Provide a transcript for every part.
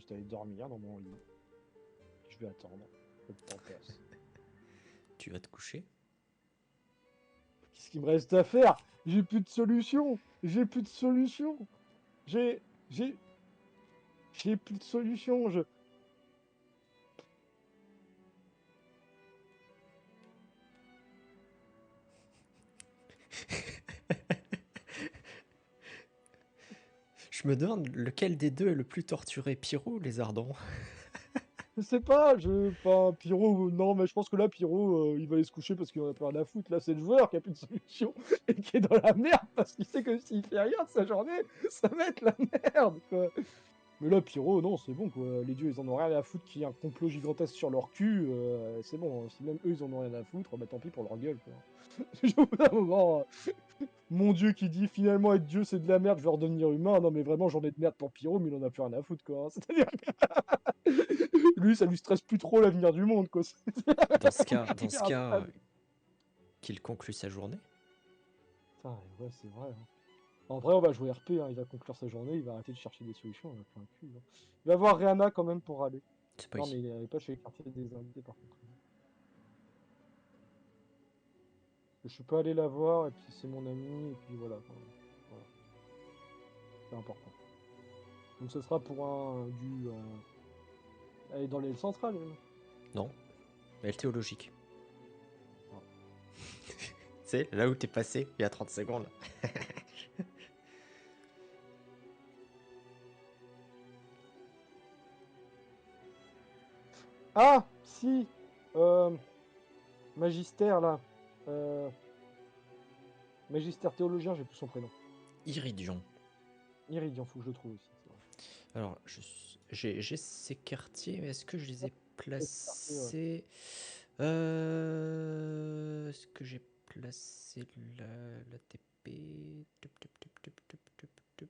juste aller dormir dans mon lit. Je vais attendre. Le temps passe. Tu vas te coucher? Qu'est-ce qu'il me reste à faire? J'ai plus de solution. J'ai plus de solution. J'ai... J'ai... J'ai plus de solution. Je me demande lequel des deux est le plus torturé, Pierrot ou les Ardents? Je sais pas, Enfin, Pyro, non, mais je pense que là, Pyro, il va aller se coucher parce qu'il en a plus rien à foutre. Là, c'est le joueur qui a plus de solution et qui est dans la merde parce qu'il sait que s'il fait rien de sa journée, ça va être la merde, quoi. Mais là, Pyro, non, c'est bon, quoi. Les dieux, ils en ont rien à foutre qu'il y ait un complot gigantesque sur leur cul. C'est bon, si même eux, ils en ont rien à foutre, bah tant pis pour leur gueule, quoi. Au bout d'un moment, mon dieu qui dit finalement être dieu, c'est de la merde, je vais redevenir humain. Non, mais vraiment, j'en ai de merde pour Pyro, mais il en a plus rien à foutre, quoi. Hein. C'est-à-dire que lui, ça lui stresse plus trop l'avenir du monde, quoi. Dans ce cas, qu'il conclue sa journée. Putain, ouais, c'est vrai. Hein. En vrai, on va jouer RP, hein. Il va conclure sa journée, il va arrêter de chercher des solutions, il va faire un cul. Hein. Il va voir Rihanna quand même pour aller. C'est pas Non, ici. mais il n'allait pas chez les quartiers des invités par contre. Je peux aller la voir, et puis c'est mon ami, et puis voilà. Enfin, voilà. C'est important. Donc ce sera pour un du. Elle est dans l'aile centrale, elle. Non, elle est théologique. Ah. C'est là où t'es passé il y a 30 secondes. Ah, si euh, Magistère, là. Euh, Magistère théologien, j'ai plus son prénom. Iridion. Iridian, faut que je le trouve aussi. C'est vrai. Alors, j'ai ces quartiers, mais est-ce que je les ai Ouais. placés? Est-ce que j'ai placé la TP? Tup, tup, tup, tup, tup, tup, tup.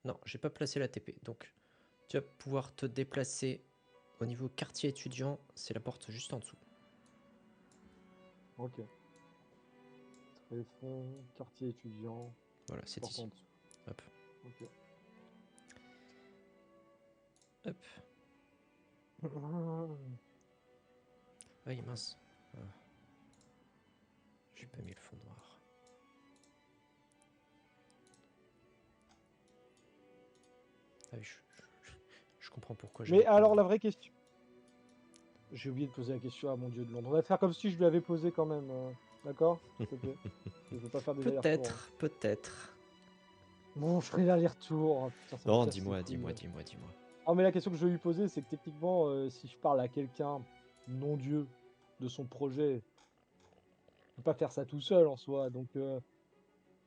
Non, j'ai pas placé la TP. Donc, tu vas pouvoir te déplacer au niveau quartier étudiant. C'est la porte juste en dessous. Ok. Tréfond, quartier étudiant, Voilà, c'est porte en ici. dessous. Hop, Ok. hop. Aïe, mince. Ah, j'ai pas mis le fond noir. Ah oui, je comprends pourquoi Mais j'avais pas... alors, la vraie question. J'ai oublié de poser la question à mon dieu de Londres. On va faire comme si je lui avais posé quand même. D'accord? S'il te plaît. Je veux pas faire des allers-retours. Hein. Peut-être, peut-être. Bon, je ferai l'aller-retour. Hein. Putain, ça me Non, casse les dis-moi, couilles. dis-moi, dis-moi, dis-moi. Ah, mais la question que je vais lui poser, c'est que techniquement, si je parle à quelqu'un, non-dieu, de son projet, je peux pas faire ça tout seul en soi. Donc,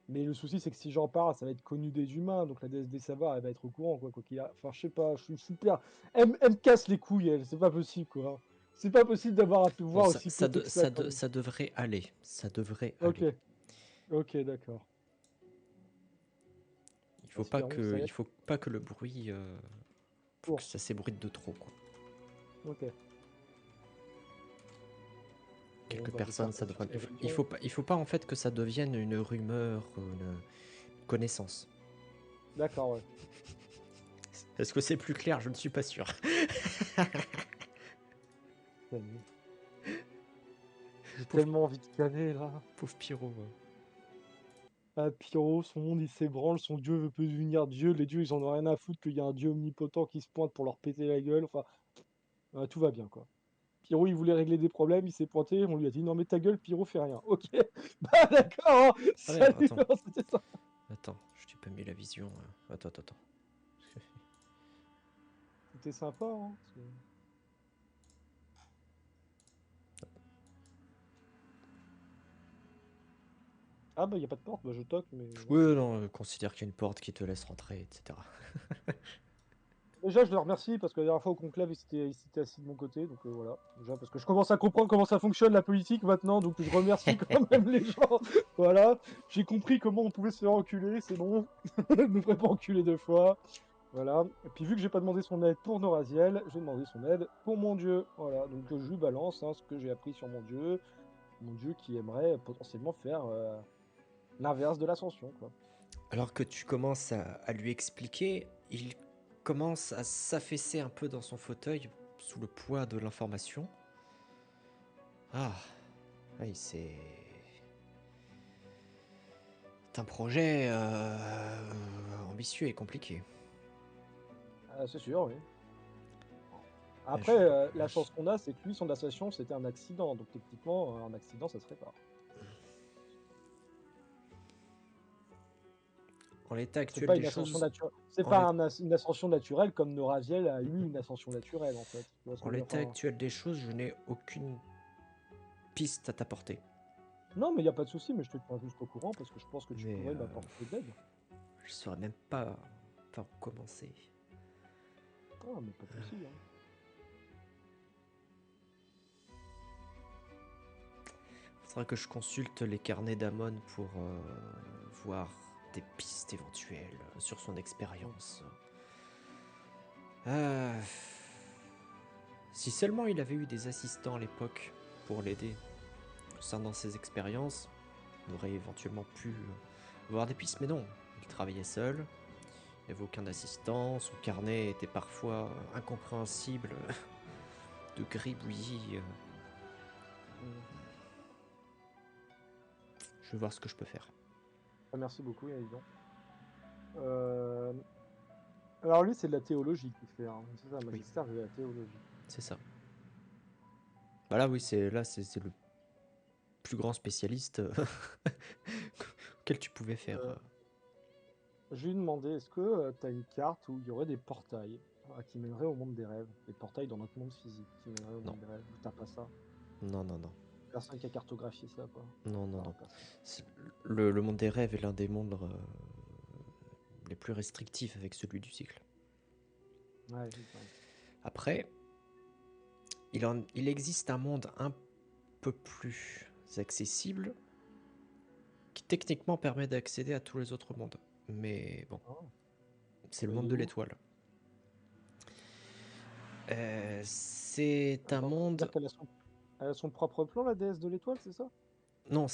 mais le souci, c'est que si j'en parle, ça va être connu des humains. Donc la déesse des savoirs, elle va être au courant, quoi qu'il a. Enfin, je sais pas, je suis super. Elle me casse les couilles, elle. C'est pas possible, quoi. Hein. C'est pas possible d'avoir un Non, pouvoir aussi pété que ça, quand même. ça devrait aller. Ça devrait Ok, aller. ok, d'accord. Espérons que ça Il aille. faut pas que le bruit... faut que Pour. ça s'ébruite de trop, quoi. Ok. Bon, Quelques bah, je vais faire personnes, ça confiance devrait... à Iridion. Il faut pas, en fait, que ça devienne une rumeur, une connaissance. D'accord, ouais. Est-ce que c'est plus clair? Je ne suis pas sûr. Canner. J'ai Pauvre, tellement envie de canner, là. pauvre Pyro. Ah, Pyro, son monde, il s'ébranle, son dieu veut plus devenir dieu. Les dieux, ils en ont rien à foutre qu'il y a un dieu omnipotent qui se pointe pour leur péter la gueule. Enfin, tout va bien, quoi. Pyro, il voulait régler des problèmes, il s'est pointé, on lui a dit non mais ta gueule, Pyro, fais rien. Ok, bah d'accord, hein. Ah merde, Salut, attends. hein, c'était ça. Attends, je t'ai pas mis la vision. Attends, attends, attends. C'était sympa, hein. Ah bah y a pas de porte, bah je toque, mais non. Oui, non, considère qu'il y a une porte qui te laisse rentrer, etc. Déjà, je le remercie parce que la dernière fois au conclave, il s'était assis de mon côté, donc voilà. Déjà, parce que je commence à comprendre comment ça fonctionne la politique maintenant, donc je remercie quand même les gens. Voilà, j'ai compris comment on pouvait se faire enculer, c'est bon. Je me ferai pas enculer deux fois. Voilà. Et puis vu que j'ai pas demandé son aide pour Noraziel, j'ai demandé son aide pour mon dieu. Voilà. Donc je lui balance hein, ce que j'ai appris sur mon dieu qui aimerait potentiellement faire l'inverse de l'ascension, quoi. Alors que tu commences à lui expliquer, il commence à s'affaisser un peu dans son fauteuil sous le poids de l'information. Ah, oui, c'est un projet ambitieux et compliqué. C'est sûr, oui. Ah, Après, la chance qu'on a, c'est que lui, son association, c'était un accident. Donc techniquement, un accident, ça se répare. En l'état C'est actuel pas des une ascension choses, naturelle. C'est en pas l'é- une ascension naturelle comme Noraviel a eu une ascension naturelle, en fait. Tu vois ce en que je veux dire? l'état Enfin, actuel des choses, je n'ai aucune piste à t'apporter. non, mais il y a pas de souci, mais je te tiens juste au courant parce que je pense que tu Mais pourrais m'apporter d'aide. je saurais même pas par où commencer. Ah, mais pas de souci, hein. Faudra que je consulte les carnets d'Amon pour voir des pistes éventuelles sur son expérience. Si seulement il avait eu des assistants à l'époque pour l'aider concernant ses expériences, on aurait éventuellement pu voir des pistes, mais non, il travaillait seul, il n'avait aucun assistant, son carnet était parfois incompréhensible, de gribouillis. Je vais voir ce que je peux faire. Ah, merci beaucoup, évidemment. Alors lui, c'est de la théologie qu'il fait, hein. C'est ça, un magistère de la théologie. C'est ça. Bah là, oui, c'est le plus grand spécialiste auquel tu pouvais faire. Euh, Je lui ai demandé, est-ce que tu as une carte où il y aurait des portails qui mèneraient au monde des rêves? Des portails dans notre monde physique qui mèneraient au Non, monde des rêves. Ou t'as pas ça? non, non, non, Personne qui a cartographié ça, quoi. non, non, Non, non. personne. Le monde des rêves est l'un des mondes les plus restrictifs avec celui du cycle. Ouais, évidemment. Après, il existe un monde un peu plus accessible qui techniquement permet d'accéder à tous les autres mondes. Mais bon, Ah, c'est le bah, il monde est de où? l'étoile. C'est un Attends, monde... c'est-à-dire elle a son propre plan, la déesse de l'étoile, c'est ça? Non,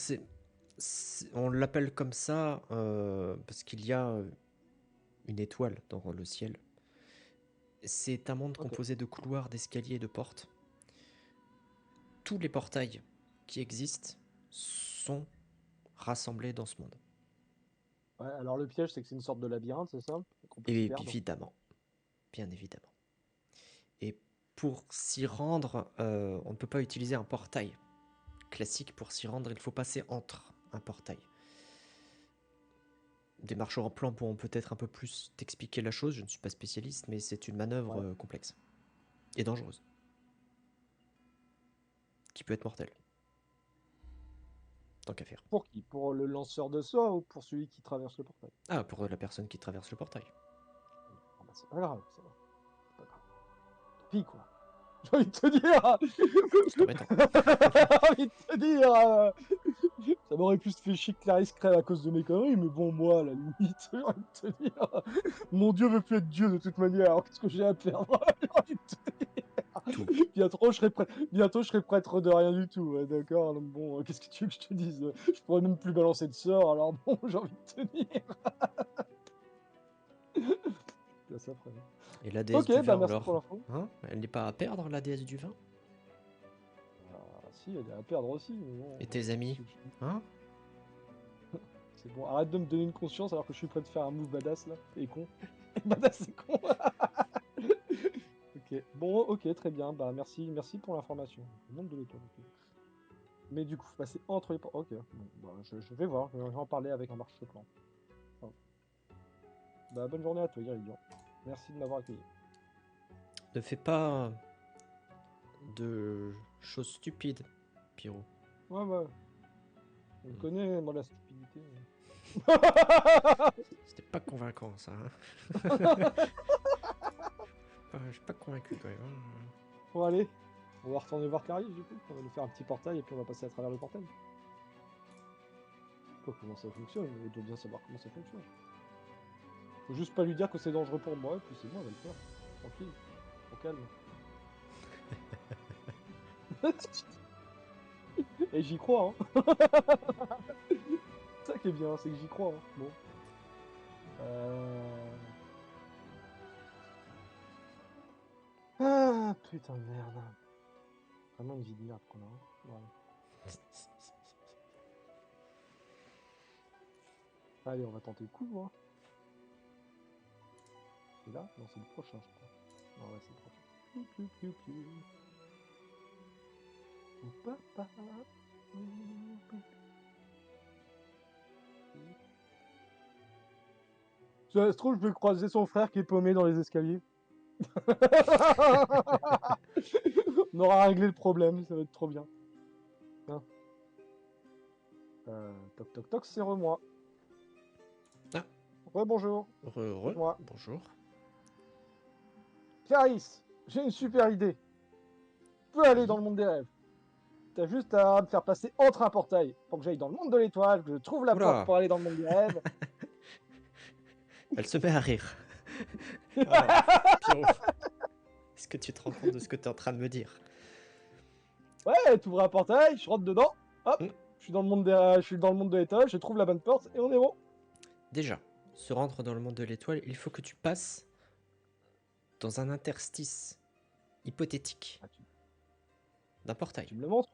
on l'appelle comme ça parce qu'il y a une étoile dans le ciel. C'est un monde Ok. composé de couloirs, d'escaliers et de portes. Tous les portails qui existent sont rassemblés dans ce monde. Ouais, alors le piège, c'est que c'est une sorte de labyrinthe, c'est ça? Et qu'on peut s'y Et perdre. évidemment, bien évidemment. Et pour s'y rendre, on ne peut pas utiliser un portail classique. Pour s'y rendre, il faut passer entre un portail. Des marchands en plan pourront peut-être un peu plus t'expliquer la chose, je ne suis pas spécialiste, mais c'est une manœuvre Ouais. complexe et dangereuse, qui peut être mortelle, tant qu'à faire. Pour qui? Pour le lanceur de sort ou pour celui qui traverse le portail? Ah, pour la personne qui traverse le portail. Ah bah, c'est pas grave, ça va. C'est pas grave. Tant pis, quoi. J'ai envie de te dire! C'est embêtant. J'ai envie de te dire! Ça m'aurait plus fait chier que Clarisse crève à cause de mes conneries, mais bon, moi, à la limite, j'ai envie de te dire. Mon Dieu veut plus être Dieu de toute manière, alors qu'est-ce que j'ai à perdre? J'ai envie de te Tout. dire. Bientôt, je serai prêtre de rien du tout, ouais, d'accord? Donc bon, qu'est-ce que tu veux que je te dise? Je pourrais même plus balancer de sort, alors bon, j'ai envie de te dire. Là, ça ferait. Et la déesse Ok, du bah vin, merci pour alors l'info. hein? Elle n'est pas à perdre, la déesse du vin? Ah, si, elle est à perdre aussi, mais bon. Et tes amis? Hein? C'est bon, arrête de me donner une conscience alors que je suis prêt de faire un move badass là. T'es con. Badass, c'est con. Ok, bon, ok, très bien. Bah merci pour l'information. Le monde de l'étoile. Ok. Mais du coup, faut passer entre les portes. Ok, bon, bah, je vais voir. Je vais en parler avec un marche-plan. Enfin, bah bonne journée à toi, Iridian. Merci de m'avoir accueilli. Ne fais pas de choses stupides, Pyro. Ouais, ouais. On me connaît, moi, la stupidité. C'était pas convaincant, ça. Hein. Je suis pas convaincu, quand même. Hein. Bon, allez. On va retourner voir Caris, du coup. On va lui faire un petit portail et puis on va passer à travers le portail. Quoi, comment ça fonctionne? Il doit bien savoir comment ça fonctionne. Faut juste pas lui dire que c'est dangereux pour moi, et puis c'est bon, elle va le faire. Tranquille, au calme. Et j'y crois, hein. C'est ça qui est bien, c'est que j'y crois, hein. Bon. Euh... putain de merde. Vraiment une vie de merde qu'on a. Hein. Ouais. Allez, on va tenter le coup, hein. C'est là? Non, c'est le prochain, je crois. Non, ouais, c'est le prochain. Piou, piou, piou, piou. Ou papa. Ça se trouve, je vais croiser son frère qui est paumé dans les escaliers. On aura réglé le problème, ça va être trop bien. Hein. Toc toc toc, c'est moi. Ah. Ouais, bonjour. Heureux. Moi. Bonjour. Clarisse, j'ai une super idée. Tu peux aller Oui. dans le monde des rêves. T'as juste à me faire passer entre un portail pour que j'aille dans le monde de l'étoile, que je trouve la porte Oula. pour aller dans le monde des rêves. Elle se met à rire. Oh, Pierrot. Est-ce que tu te rends compte de ce que tu es en train de me dire? Ouais, tu ouvres un portail, je rentre dedans, hop, Mm. je suis dans le monde je suis dans le monde de l'étoile, je trouve la bonne porte et on est bon. Déjà, se rendre dans le monde de l'étoile, il faut que tu passes dans un interstice hypothétique Ah, d'un portail. tu me le montres?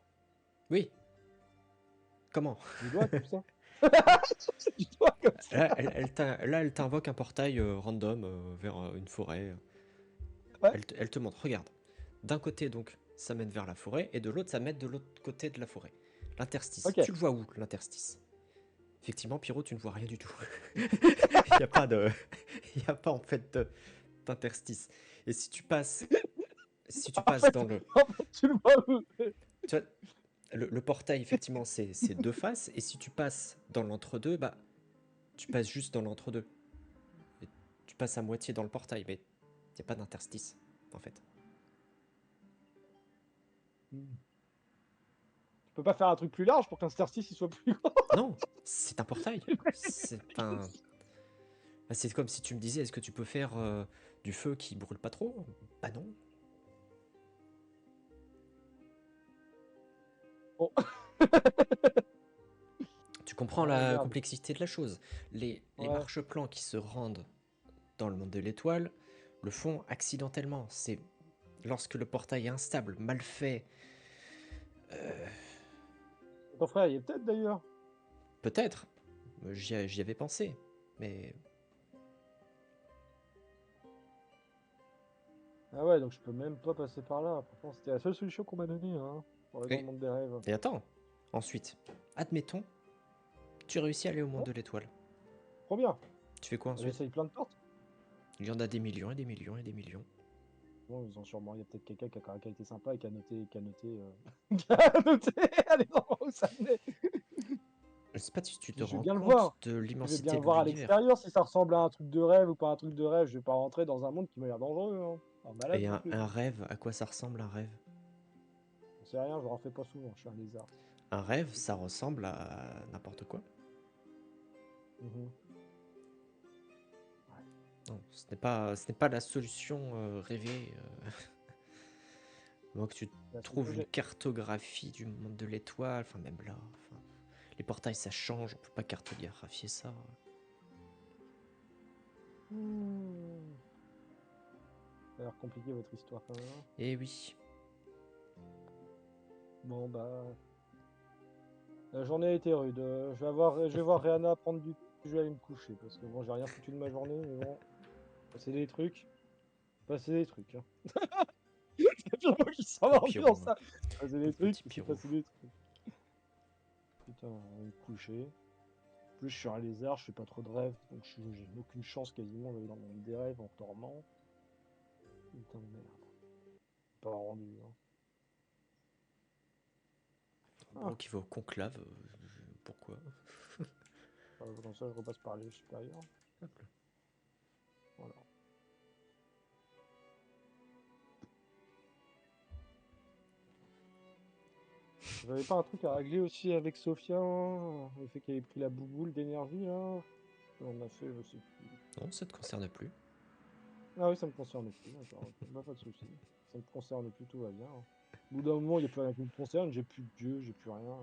Oui. Comment? Du doigt comme ça. Du doigt comme ça. Là, elle t'invoque un portail random vers une forêt. Ouais. Elle te montre, regarde. D'un côté, donc, ça mène vers la forêt, et de l'autre, ça mène de l'autre côté de la forêt. L'interstice. Ok. Tu le vois où, l'interstice? Effectivement, Pierrot, tu ne vois rien du tout. Il n'y a pas de... Il n'y a pas, en fait, d'interstice. Et si tu passes... Si tu En passes fait, dans le... tu le vois où? Tu vois, le portail, effectivement, c'est deux faces. Et si tu passes dans l'entre-deux, bah, tu passes juste dans l'entre-deux. Et tu passes à moitié dans le portail, mais il n'y a pas d'interstice, en fait. Tu peux pas faire un truc plus large pour que l'interstice il soit plus grand? Non, c'est un portail. C'est un... Bah, c'est comme si tu me disais, est-ce que tu peux faire du feu qui brûle pas trop? Bah non. Bon. Tu comprends Ah, la merde. complexité de la chose. Les Ouais. marcheplans qui se rendent dans le monde de l'étoile le font accidentellement. C'est lorsque le portail est instable, mal fait. Ton frère il est peut-être d'ailleurs. Peut-être. J'y avais pensé. Mais Ah ouais, donc je peux même pas passer par là. Pourtant, c'était la seule solution qu'on m'a donnée, hein, pour aller dans Et, le monde des rêves. et attends. Ensuite, admettons, tu réussis à aller au monde Oh, de l'étoile. trop bien. Tu fais quoi On ensuite? essaye plein de portes. Il y en a des millions et des millions et des millions. Bon, ils ont sûrement, il y a peut-être quelqu'un qui a été sympa et qui a noté, qui a noté à des endroits où ça venait. Je sais pas si tu te Puis je vais rends bien le compte voir. de Je vais l'immensité bien de voir à l'univers. l'extérieur si ça ressemble à un truc de rêve ou pas un truc de rêve. Je vais pas rentrer dans un monde qui m'a l'air dangereux, hein. Pas malade Et non plus. un rêve, à quoi ça ressemble un rêve? J'en sais rien, je leur fais pas souvent, je suis un lézard. Un rêve, ça ressemble à n'importe quoi. Mhm. Non, ce n'est pas la solution rêvée. Donc tu Là, c'est trouves que une cartographie du monde de l'étoile, enfin même là, enfin, les portails ça change, on peut pas cartographier ça. Ça a l'air compliqué votre histoire quand même, hein. Eh oui. Bon bah, la journée a été rude. Je vais voir Rihanna prendre du thé, je vais aller me coucher parce que bon, j'ai rien foutu de ma journée, mais bon, passer des trucs, passer des trucs, hein. C'est bien moi qui s'en Pour va dans Pierrot, ça. Passer des pour trucs, petit c'est Pierrot. passer des trucs. Putain, on va me coucher. En plus, je suis un lézard, je fais pas trop de rêves, donc j'ai aucune chance quasiment d'aller dans le monde des rêves en dormant. Putain de merde. Pas rendu, hein. Ah, Bon, qui va au conclave, pourquoi? comme ça, je repasse par les supérieurs. Voilà. J'avais pas un truc à régler aussi avec Sophia, hein, le fait qu'elle ait pris la bouboule d'énergie là. On a fait, je sais plus. Non, ça te concerne plus. Ah oui, ça me concerne plus, d'accord, ok, bah, pas de soucis. Ça me concerne plus, tout va bien, hein. Au bout d'un moment, il n'y a plus rien qui me concerne, j'ai plus de dieu, j'ai plus rien.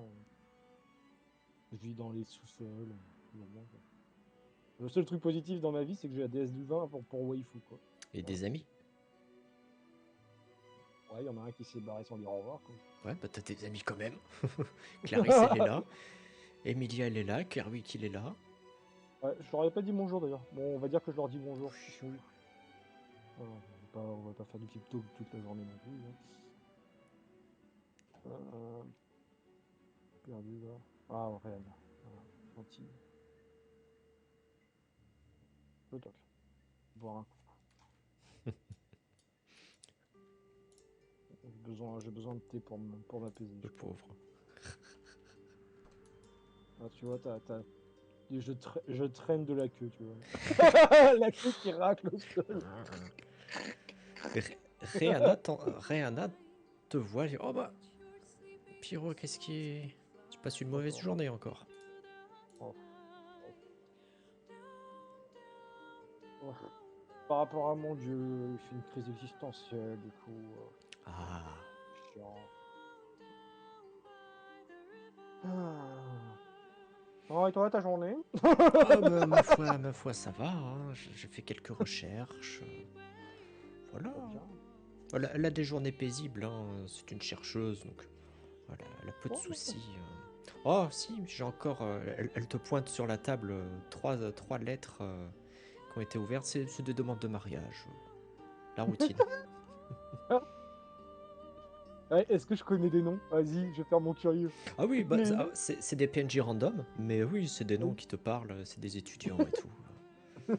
Je vis dans les sous-sols, tout va bien, quoi. Le seul truc positif dans ma vie, c'est que j'ai la déesse du vin pour waifu, quoi. Et Voilà. des amis. pareil, il y en a un qui s'est barré sans dire au revoir, quoi. Ouais, bah t'as tes amis quand même. Clarisse, elle est là. Emilia, elle est là. Kerwick, il est là. Ouais, je leur ai pas dit bonjour d'ailleurs. Bon, on va dire que je leur dis bonjour. Ils sont où? Voilà, on va pas faire du type talk toute la journée non plus, hein. Euh, perdu là. Ah, Réal. Voilà, gentil. Le toc. Boire un coup. J'ai besoin de thé pour m'apaiser, Le je crois. pauvre. Ah, tu vois, je traîne de la queue, tu vois. La queue qui racle au sol. Réana te voit. Elle dit, oh bah, Pyro, qu'est-ce qui est. Tu passes une mauvaise journée encore. Oh. Oh. Par rapport à mon Dieu, il fait une crise existentielle, du coup. Ah. Chiant. Ah. Oh, et toi, ta journée? Ah bah, ma foi, ça va. Hein. J'ai fait quelques recherches. Voilà. Pas bien. Elle a des journées paisibles. Hein. C'est une chercheuse, donc voilà, elle a peu de Oh, soucis. Oh, si, j'ai encore. Elle te pointe sur la table trois lettres qui ont été ouvertes. C'est des demandes de mariage. La routine. ouais, est-ce que je connais des noms? Vas-y, je vais faire mon curieux. Ah oui, bah, Les noms? c'est des PNJ random, mais oui, c'est des noms Oui. qui te parlent, c'est des étudiants et tout.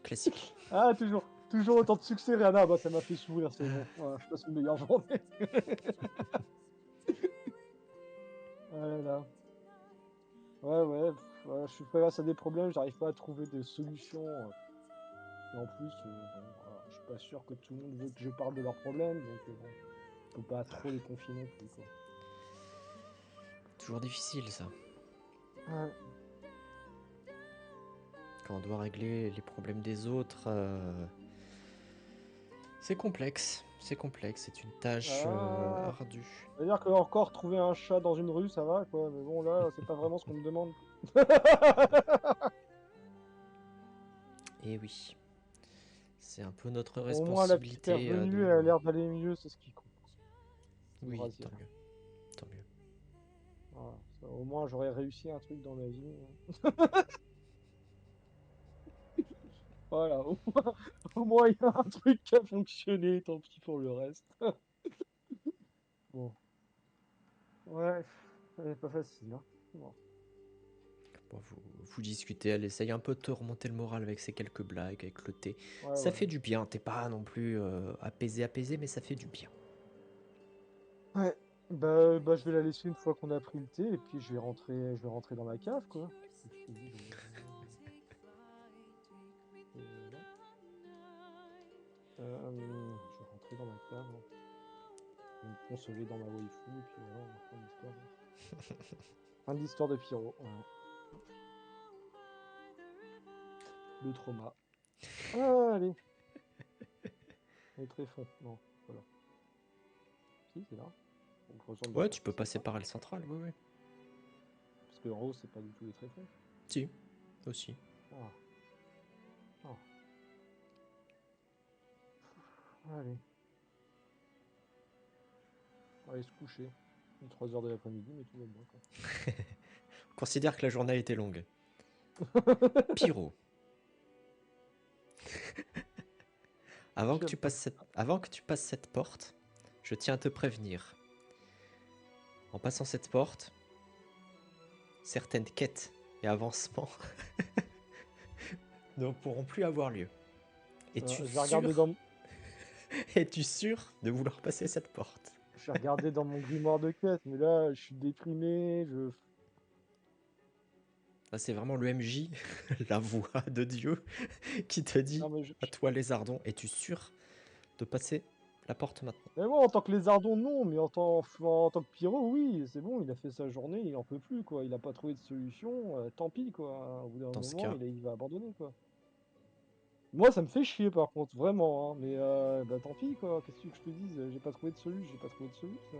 Classique. Ah, toujours autant de succès, Rihanna. Bah, ça m'a fait sourire, c'est bon. Voilà, je passe une meilleure journée. Ah là là. Ouais, ouais, je suis face à des problèmes, j'arrive pas à trouver des solutions. Et en plus, bon, voilà, je suis pas sûr que tout le monde veut que je parle de leurs problèmes, donc bon, je peux pas trop les confier non plus, quoi. Toujours difficile ça. Ouais. Quand on doit régler les problèmes des autres, c'est complexe. C'est complexe, c'est une tâche Ah, ardue. c'est-à-dire que encore trouver un chat dans une rue, ça va, quoi. Mais bon, là, c'est pas vraiment ce qu'on me demande. Et oui, c'est un peu notre Au moins, la petite est responsabilité revenue, de... elle a l'air d'aller mieux, c'est ce qui compte. Oui, Brasier. tant mieux. Tant mieux. Voilà, au moins, j'aurais réussi un truc dans la vie. Voilà, au moins, il y a un truc qui a fonctionné, tant pis pour le reste. Bon, ouais, c'est pas facile, hein. Bon. Bon, vous discutez, elle essaye un peu de te remonter le moral avec ses quelques blagues, avec le thé. Ouais, Ça ouais. fait du bien, t'es pas non plus apaisé, mais ça fait du bien. Ouais, bah, je vais la laisser une fois qu'on a pris le thé, et puis je vais rentrer dans ma cave, quoi. Qu'est-ce que je te dis, voilà. Je vais rentrer dans ma cave, hein. Je vais me consoler dans ma waifu, et puis voilà, on va fin de l'histoire. Fin de l'histoire de Pyro, voilà. Le trauma. Ah, allez, les tréfonds, non, voilà. Si, c'est là. Donc, faut retourner Ouais, faire tu peux passer passer ça. par elle centrale, oui, oui. Parce qu'en haut, c'est pas du tout les tréfonds. Si, aussi. Ah, ah. Allez, on va aller se coucher. Il est 3 heures de l'après-midi, mais tout va bien, quoi. On considère que la journée a été longue. Pyro, avant que J'aime pas. avant que tu passes cette porte, je tiens à te prévenir. En passant cette porte, certaines quêtes et avancements ne pourront plus avoir lieu. Es-tu Je vais regarder sûr Es-tu sûr de vouloir passer cette porte? je vais regarder dans mon grimoire de quête, mais là, je suis déprimé, Ah, c'est vraiment le MJ, la voix de Dieu, qui te dit non, mais à toi, Lézardon, es-tu sûr de passer la porte maintenant? mais moi, en tant que lézardon, non, mais en tant que pyro, oui, c'est bon, il a fait sa journée, il en peut plus, quoi. Il a pas trouvé de solution, tant pis, quoi. Au bout d'un Dans ce moment, cas, il va abandonner, quoi. Moi, ça me fait chier, par contre, vraiment, hein, mais bah tant pis, quoi. Qu'est-ce que tu veux que je te dise? J'ai pas trouvé de solution, j'ai pas trouvé de solution.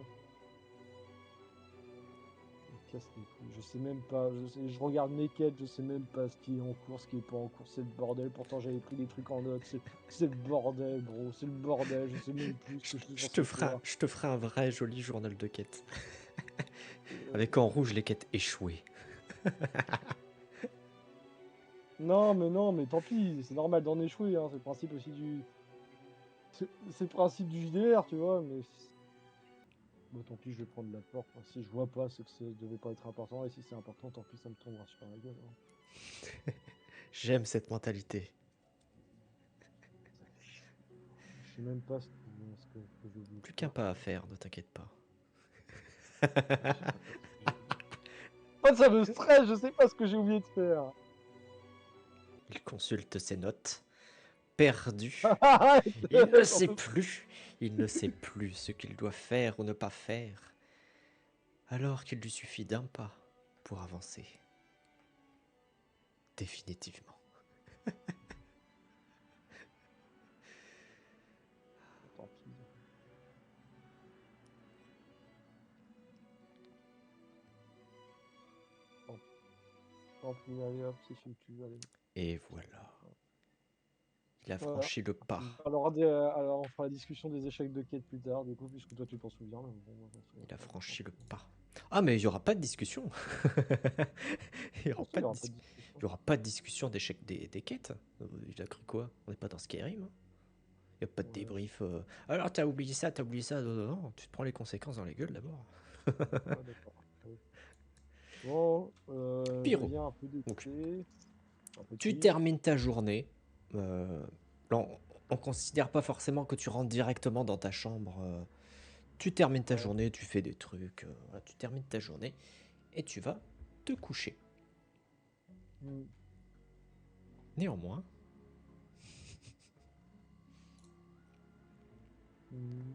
casse les couilles. Je sais même pas. Je regarde mes quêtes, je sais même pas ce qui est en cours, ce qui est pas en cours. C'est le bordel. Pourtant, j'avais pris des trucs en note. C'est le bordel, bro. C'est le bordel. Je sais même plus ce que je suis censé faire. Je te ferai un vrai joli journal de quête. Euh, Avec en rouge les quêtes échouées. Non, mais tant pis. C'est normal d'en échouer. Hein. C'est le principe aussi du. C'est le principe du JDR, tu vois. Mais bon, tant pis, je vais prendre la porte. Hein. Si je vois pas, c'est que ça devait pas être important. Et si c'est important, tant pis, ça me tombera sur la gueule. Hein. J'aime cette mentalité. Ça fait chier. Je sais même pas ce que j'ai oublié de Plus qu'un faire. pas à faire, ne t'inquiète pas. Je sais même pas ce que j'ai oublié. Oh, ça me stresse, je sais pas ce que j'ai oublié de faire. Il consulte ses notes. Perdu. Arrête, Il ne j'en sait peux plus. plus. Il ne sait plus ce qu'il doit faire ou ne pas faire. Alors qu'il lui suffit d'un pas pour avancer. Définitivement. Tant pis. Tant pis. Tant pis, allez hop, c'est foutu, allez. Et voilà. Il a Voilà. franchi le pas. Alors, on fera la discussion des échecs de quête plus tard, du coup, puisque toi tu t'en souviens. Mais bon, moi, j'en souviens Il a pas, donc tant franchi le pis. pas. Ah, mais il n'y aura pas de discussion. Il n'y Ah, aura, si, il pas y de aura pas dis- de discussion. il y aura pas de discussion d'échec des quêtes. Il a cru quoi? On n'est pas dans Skyrim. Hein. Il n'y a pas de Ouais, débrief. Alors, t'as oublié ça, t'as oublié ça. Non, non, non, tu te prends les conséquences dans la gueule d'abord. ouais, d'accord. Oui. Bon, je Pyro. viens un peu Donc, d'écouter. Un tu petit. termines ta journée. Là, on considère pas forcément que tu rentres directement dans ta chambre. Tu termines ta Ouais. journée, tu fais des trucs. Voilà, tu termines ta journée et tu vas te coucher. Hmm. Néanmoins, Hmm.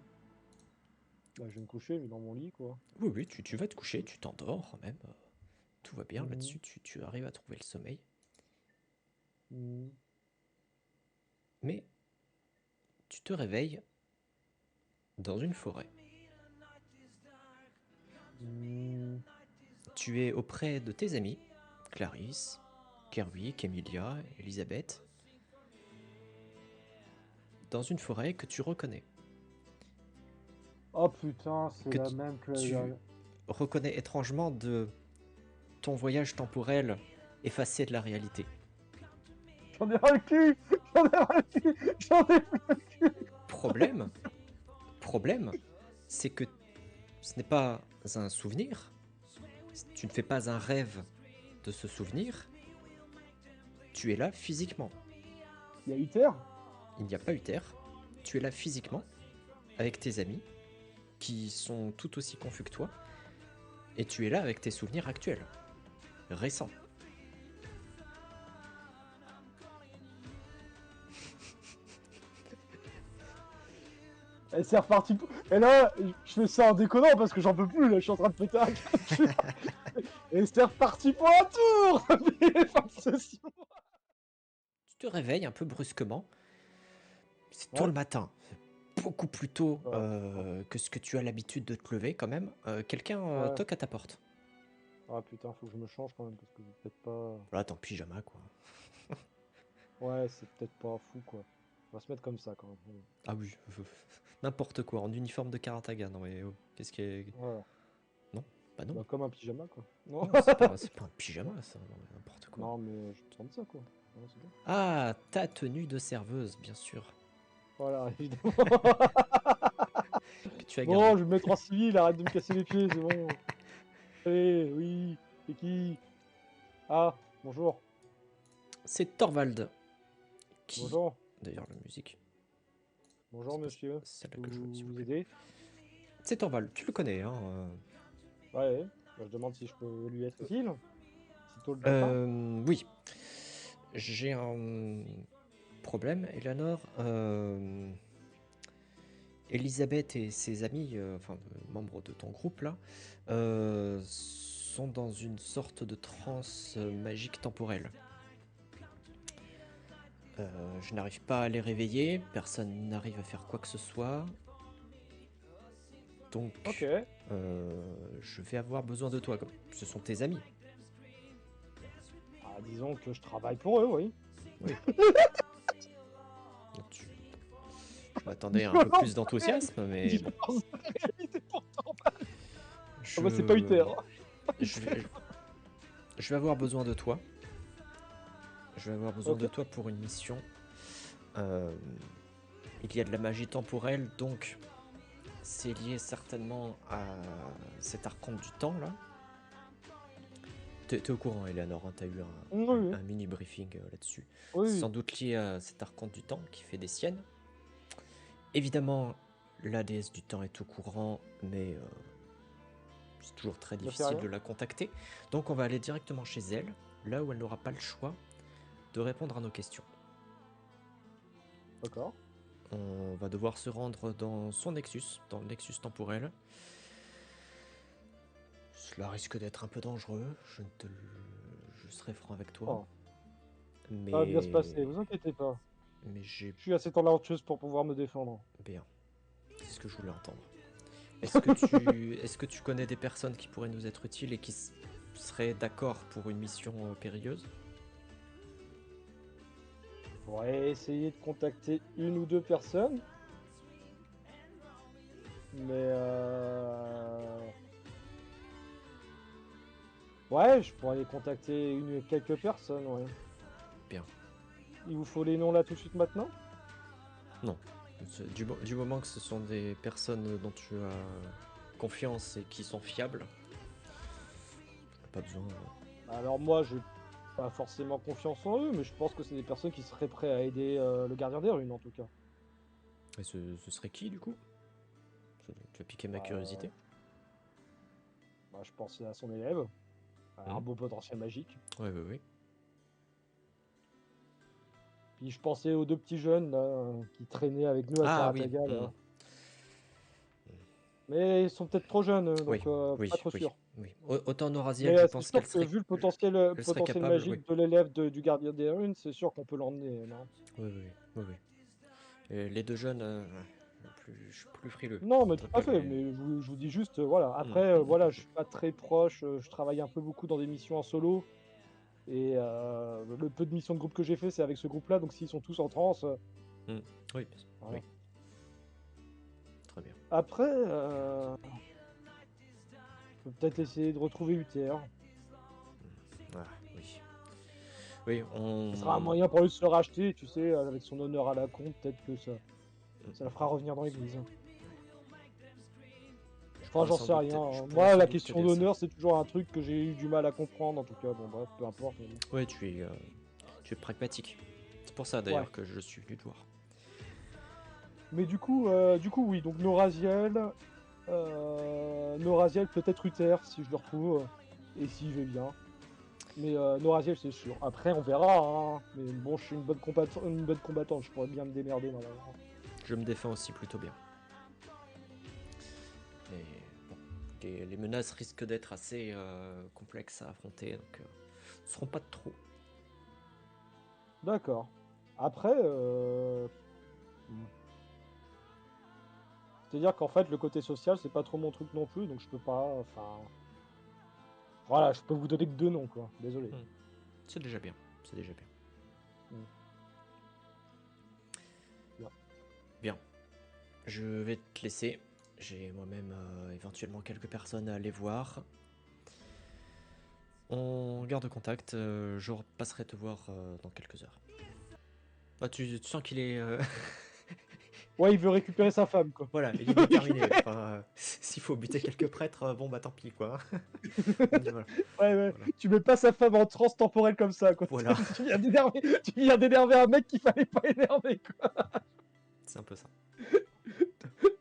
Bah, je vais me coucher, mais dans mon lit, quoi. oui, oui, tu vas te coucher, tu t'endors même. Tout va bien Hmm. là-dessus, tu arrives à trouver le sommeil. Hmm. Mais tu te réveilles dans une forêt. Hmm. Tu es auprès de tes amis, Clarisse, Kerwick, Emilia, Elisabeth, dans une forêt que tu reconnais. Oh putain, c'est Que la même que la tu dernière. reconnais étrangement de ton voyage temporel effacé de la réalité. J'en ai ras le cul! J'en ai ras le cul! J'en ai plus le cul! Problème, problème, c'est que ce n'est pas un souvenir, tu ne fais pas un rêve de ce souvenir, tu es là physiquement. Il y a Uther? Il n'y a pas eu terre, tu es là physiquement, avec tes amis, qui sont tout aussi confus que toi, et tu es là avec tes souvenirs actuels, récents. Et c'est reparti. Et là, je fais ça en déconnant parce que j'en peux plus, là, je suis en train de péter un câble. Et c'est reparti pour un tour! Fin de session. Tu te réveilles un peu brusquement, c'est tôt Ouais. le matin, beaucoup plus tôt Ah, que ce que tu as l'habitude de te lever quand même. Quelqu'un ouais. toque à ta porte. Ah putain, faut que je me change quand même parce que c'est peut-être pas. Voilà, t'es en pyjama quoi. Ouais, c'est peut-être pas fou quoi. On va se mettre comme ça quand même. Ah oui, n'importe quoi, en uniforme de Karataga. Non mais oh, qu'est-ce qui est... Voilà. Non, bah non. Bah, comme un pyjama quoi. Non, Non, c'est pas un pyjama ça, non, mais n'importe quoi. non mais je te demande ça quoi. Ouais, c'est bien. Ah, ta tenue de serveuse, bien sûr, Voilà, évidemment. que tu as Bon, gardée. je vais me mettre en civil, arrête de me casser les pieds, c'est bon. Allez, oui, c'est qui? Ah, bonjour. C'est Thorvald qui... Bonjour. D'ailleurs, la musique, Bonjour c'est pas monsieur. celle-là Je que peux je veux, s'il vous vous plaît. aider? C'est Thorvald, tu le connais, hein. Ouais, bah, je demande si je peux lui être utile. C'est tôt le matin. Oui, j'ai un problème, Eleanor. Elisabeth et ses amis, enfin membres de ton groupe là, sont dans une sorte de transe magique temporelle. Je n'arrive pas à les réveiller, personne n'arrive à faire quoi que ce soit. Donc, Ok. je vais avoir besoin de toi. Comme ce sont tes amis. Ah, disons que je travaille pour eux, oui. Oui. Donc, je m'attendais à un peu plus d'enthousiasme, mais bon. Réalité pourtant. Je... Ah bah, c'est pas Uther. je vais... je vais avoir besoin de toi. Je vais avoir besoin Ok. de toi pour une mission. Il y a de la magie temporelle, donc c'est lié certainement à cet archonte du temps là. T'es au courant, Eleanor, hein, t'as eu Oui, oui. un mini briefing là-dessus. Oui, C'est oui. sans doute lié à cet archonte du temps qui fait des siennes. Évidemment, la déesse du temps est au courant, mais c'est toujours très Ne fait difficile rien. de la contacter. Donc on va aller directement chez elle, là où elle n'aura pas le choix de répondre à nos questions. D'accord. On va devoir se rendre dans son Nexus, dans le Nexus temporel. Cela risque d'être un peu dangereux, je serai franc avec toi. Oh, ça va bien se Mais... passer, vous inquiétez pas. Mais j'ai Je suis assez talentueuse pour pouvoir me défendre. bien. C'est ce que je voulais entendre. Est-ce que tu connais des personnes qui pourraient nous être utiles et qui seraient d'accord pour une mission périlleuse? Je pourrais essayer de contacter une ou deux personnes, mais ouais, je pourrais aller contacter quelques personnes, ouais. Bien. Il vous faut les noms là tout de suite maintenant? Non. Du moment que ce sont des personnes dont tu as confiance et qui sont fiables, pas besoin. Alors moi, j'ai pas forcément confiance en eux, mais je pense que c'est des personnes qui seraient prêtes à aider le gardien des ruines en tout cas. Et ce serait qui du coup? Tu as piqué ma Euh, curiosité. je pensais à son élève, à un Mhm. beau potentiel magique. Ouais, ouais, ouais. Puis je pensais aux deux petits jeunes là, qui traînaient avec nous à Ah oui. Karataga Mhm. là. Mais ils sont peut-être trop jeunes, Oui, donc pas oui, trop oui, sûr. oui. Autant Noraziel, Mais je c'est pense sûr qu'elle que serait, vu le elle serait potentiel capable, oui. magique de l'élève du gardien des ruines, c'est sûr qu'on peut l'emmener, non? Oui, oui, oui, oui. Et les deux jeunes, je suis plus frileux. Non, mais tout Donc à fait, mais je vous dis juste, voilà. Mhm. Après, voilà, je suis pas très proche, je travaille un peu beaucoup dans des missions en solo, et le peu de missions de groupe que j'ai fait, c'est avec ce groupe-là, donc s'ils sont tous en transe, Mhm. Oui, oui, voilà. très bien. Après, je peux peut-être essayer de retrouver UTR. Ah, oui. Oui, Ça sera un moyen pour lui de se le racheter, tu sais, avec son honneur à la con, peut-être que ça le fera revenir dans l'église. Je Enfin, pourrais j'en sans sais doute, rien, je hein. pourrais Moi, sans la doute question t'aider à ça. d'honneur, c'est toujours un truc que j'ai eu du mal à comprendre, en tout cas. Bon, bref, peu importe. Mais bon. Ouais, tu es pragmatique. C'est pour ça Ouais. d'ailleurs que je suis venu te voir. Mais du coup, oui. Donc, Noraziel, peut-être Uther, si je le retrouve, et s'il veut bien. Mais Noraziel, c'est sûr. Après, on verra, hein. Mais bon, je suis une bonne combattante. Je pourrais bien me démerder normalement. Je me défends aussi plutôt bien. Et bon, les menaces risquent d'être assez complexes à affronter, donc ce ne seront pas de trop. D'accord. Après, c'est-à-dire qu'en fait, le côté social, c'est pas trop mon truc non plus, donc je peux pas. Enfin, voilà, je peux vous donner que deux noms, quoi. Désolé. Hmm. C'est déjà bien, c'est déjà bien. Mm. Bien. Bien, je vais te laisser. J'ai moi-même éventuellement quelques personnes à aller voir. On garde contact, je repasserai te voir dans quelques heures. Ah, tu sens qu'il est... Ouais, il veut récupérer sa femme, quoi. Voilà, il est Il veut déterminé. récupérer. Enfin, s'il faut buter quelques prêtres, bon bah tant pis quoi. On y va. Ouais, ouais. Voilà. Tu mets pas sa femme en transe temporelle comme ça, quoi. Voilà, Tu viens d'énerver un mec qu'il fallait pas énerver, quoi. c'est un peu ça.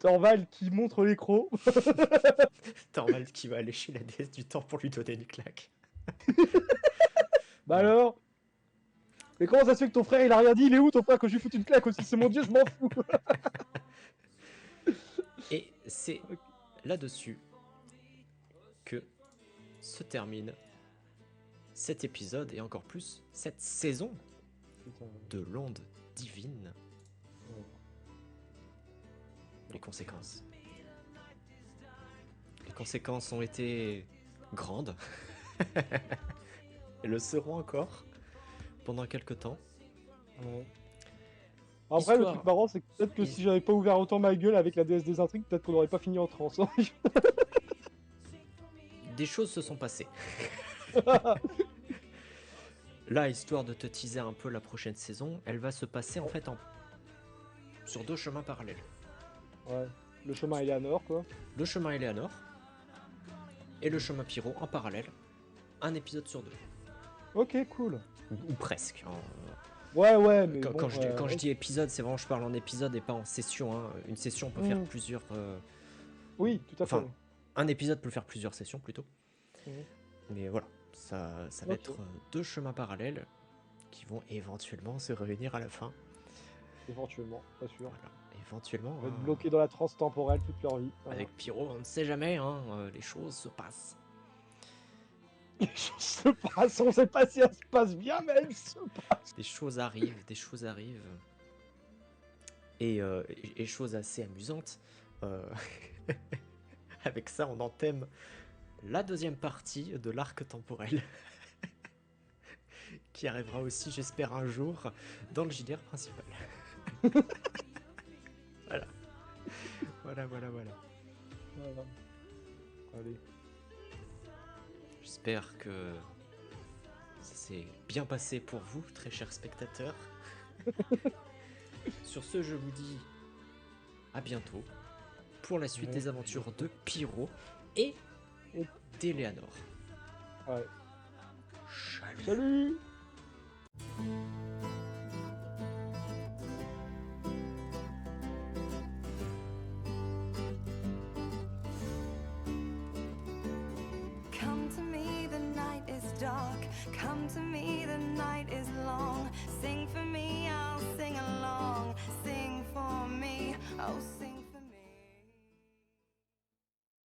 Torval qui montre les crocs. Torvald qui va aller chez la déesse du temps pour lui donner une claque. Bah Voilà. alors? Mais comment ça se fait que ton frère il a rien dit? Il est où ton frère que je lui foute une claque aussi? C'est mon dieu, je m'en fous. Et c'est là-dessus que se termine cet épisode et encore plus cette saison Putain, de l'onde divine. ouais. Les conséquences. conséquences ont été grandes. Et le seront encore pendant quelques temps. Ouais. Après, le Histoire. truc marrant, c'est que peut-être que si j'avais pas ouvert autant ma gueule avec la déesse des intrigues, peut-être qu'on aurait pas fini en transe. Hein. Des choses se sont passées. Là, histoire de te teaser un peu la prochaine saison, elle va se passer en fait sur 2 chemins parallèles. Ouais. Le chemin Eleanor, quoi. Le chemin Eleanor et le chemin Pyro en parallèle, un épisode sur 2. Ok, cool. Ou presque. Hein. Ouais, mais Quand bon, je dis épisode, c'est vraiment je parle en épisode et pas en session. Hein. Une session peut faire plusieurs. Oui, tout à fait. Enfin, un épisode peut faire plusieurs sessions plutôt. Mhm. Mais voilà, ça va être 2 chemins parallèles qui vont éventuellement se réunir à la fin. Éventuellement, pas sûr. Voilà. Éventuellement. Ils vont être bloqués dans la transe temporelle toute leur vie. Voilà. Avec Pyro, on ne sait jamais, hein, les choses se passent. Les choses se passent, on sait pas si elles se passent bien, mais elles se passent. Des choses arrivent. Et chose assez amusante, avec ça on entame la 2e partie de l'arc temporel, qui arrivera aussi, j'espère, un jour dans le JDR principal. Voilà. Voilà. Allez. J'espère que ça s'est bien passé pour vous, très chers spectateurs. Sur ce, je vous dis à bientôt pour la suite des aventures de Pyro et d'Eleanor. Ouais. Salut. Salut. Come to me, the night is dark. Come to me, the night is long. Sing for me, I'll sing along. Sing for me, oh sing.